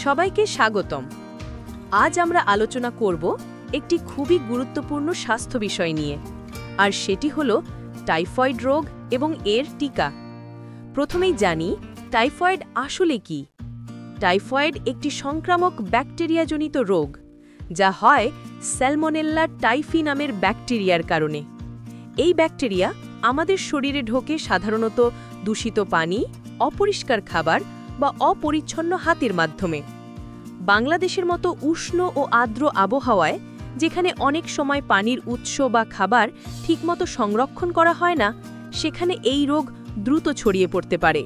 সবাইকে স্বাগতম। আজ আমরা আলোচনা করব একটি খুবই গুরুত্বপূর্ণ স্বাস্থ্য বিষয় নিয়ে, আর সেটি হলো টাইফয়েড রোগ এবং এর টিকা। প্রথমেই জানি টাইফয়েড আসলে কি। টাইফয়েড একটি সংক্রামক ব্যাকটেরিয়াজনিত রোগ, যা হয় স্যালমোনেল্লা টাইফি নামের ব্যাকটেরিয়ার কারণে। এই ব্যাকটেরিয়া আমাদের শরীরে ঢোকে সাধারণত দূষিত পানি, অপরিষ্কার খাবার বা অপরিচ্ছন্ন হাতের মাধ্যমে। বাংলাদেশের মতো উষ্ণ ও আর্দ্র আবহাওয়ায়, যেখানে অনেক সময় পানির উৎস বা খাবার ঠিকমতো সংরক্ষণ করা হয় না, সেখানে এই রোগ দ্রুত ছড়িয়ে পড়তে পারে।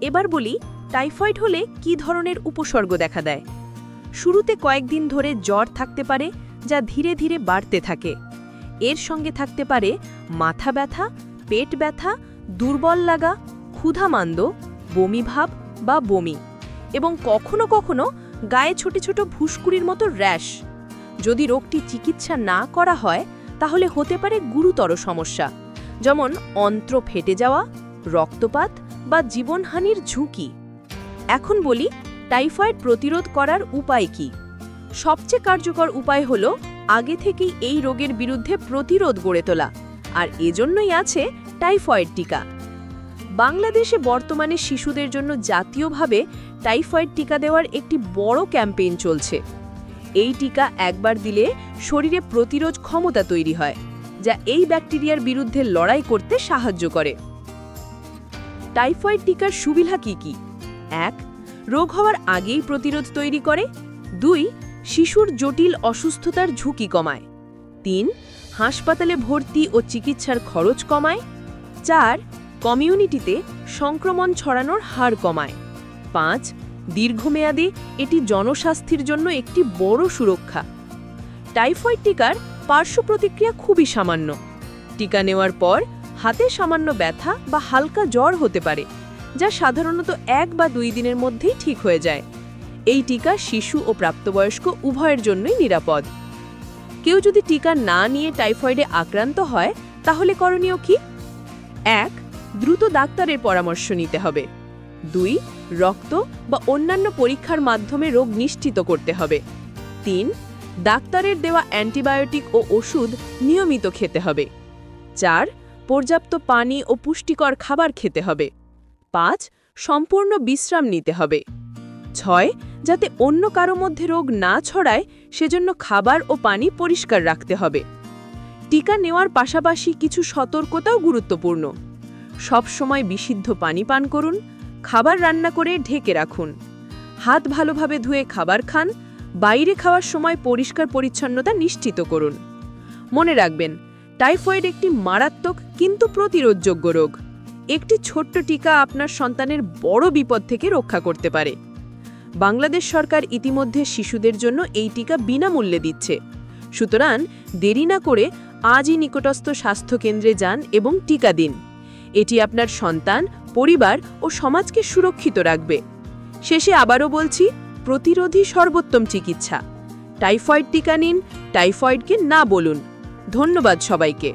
এবার বলি, টাইফয়েড হলে কী ধরনের উপসর্গ দেখা দেয়। শুরুতে কয়েকদিন ধরে জ্বর থাকতে পারে, যা ধীরে ধীরে বাড়তে থাকে। এর সঙ্গে থাকতে পারে মাথা ব্যথা, পেট ব্যথা, দুর্বল লাগা, ক্ষুধামান্দ, বমিভাব বা বমি, এবং কখনো কখনো গায়ে ছোট ছোট ফুসকুড়ির মতো র্যাশ। যদি রোগটি চিকিৎসা না করা হয়, তাহলে হতে পারে গুরুতর সমস্যা, যেমন অন্ত্র ফেটে যাওয়া, রক্তপাত বা জীবনহানির ঝুঁকি। এখন বলি, টাইফয়েড প্রতিরোধ করার উপায় কি। সবচেয়ে কার্যকর উপায় হলো আগে থেকেই এই রোগের বিরুদ্ধে প্রতিরোধ গড়ে তোলা, আর এজন্যই আছে টাইফয়েড টিকা। বাংলাদেশে বর্তমানে শিশুদের জন্য জাতীয়ভাবে টাইফয়েড টিকা দেওয়ার একটি বড় ক্যাম্পেইন চলছে। এই টিকা একবার দিলে শরীরে প্রতিরোধ ক্ষমতা তৈরি হয়, যা এই ব্যাকটেরিয়ার বিরুদ্ধে লড়াই করতে সাহায্য করে। টাইফয়েড টিকার সুবিধা কি কি? ১. রোগ হওয়ার আগেই প্রতিরোধ তৈরি করে। ২. শিশুর জটিল অসুস্থতার ঝুঁকি কমায়। ৩. হাসপাতালে ভর্তি ও চিকিৎসার খরচ কমায়। ৪. কমিউনিটিতে সংক্রমণ ছড়ানোর হার কমায়। ৫. দীর্ঘমেয়াদে এটি জনস্বাস্থ্যের জন্য একটি বড় সুরক্ষা। টাইফয়েড টিকার পার্শ্ব প্রতিক্রিয়া খুবই সামান্য। টিকা নেওয়ার পর হাতে সামান্য ব্যথা বা হালকা জ্বর হতে পারে, যা সাধারণত ১ বা ২ দিনের মধ্যেই ঠিক হয়ে যায়। এই টিকা শিশু ও প্রাপ্তবয়স্ক উভয়ের জন্যই নিরাপদ। কেউ যদি টিকা না নিয়ে টাইফয়েডে আক্রান্ত হয়, তাহলে করণীয় কি? ১. দ্রুত ডাক্তারের পরামর্শ নিতে হবে। ২. রক্ত বা অন্যান্য পরীক্ষার মাধ্যমে রোগ নিশ্চিত করতে হবে। ৩. ডাক্তারের দেওয়া অ্যান্টিবায়োটিক ও ওষুধ নিয়মিত খেতে হবে। ৪. পর্যাপ্ত পানি ও পুষ্টিকর খাবার খেতে হবে। ৫. সম্পূর্ণ বিশ্রাম নিতে হবে। ৬. যাতে অন্য কারো মধ্যে রোগ না ছড়ায়, সেজন্য খাবার ও পানি পরিষ্কার রাখতে হবে। টিকা নেওয়ার পাশাপাশি কিছু সতর্কতাও গুরুত্বপূর্ণ। সব সময় বিশুদ্ধ পানি পান করুন, খাবার রান্না করে ঢেকে রাখুন, হাত ভালোভাবে ধুয়ে খাবার খান, বাইরে খাওয়ার সময় পরিষ্কার পরিচ্ছন্নতা নিশ্চিত করুন। মনে রাখবেন, টাইফয়েড একটি মারাত্মক কিন্তু প্রতিরোধযোগ্য রোগ। একটি ছোট্ট টিকা আপনার সন্তানের বড় বিপদ থেকে রক্ষা করতে পারে। বাংলাদেশ সরকার ইতিমধ্যে শিশুদের জন্য এই টিকা বিনামূল্যে দিচ্ছে। সুতরাং দেরি না করে আজই নিকটস্থ স্বাস্থ্যকেন্দ্রে যান এবং টিকা দিন। এটি আপনার সন্তান, পরিবার ও সমাজকে সুরক্ষিত রাখবে। শেষে আবারও বলছি, প্রতিরোধী সর্বোত্তম চিকিৎসা। টাইফয়েড টিকা নিন, টাইফয়েডকে না বলুন। ধন্যবাদ সবাইকে।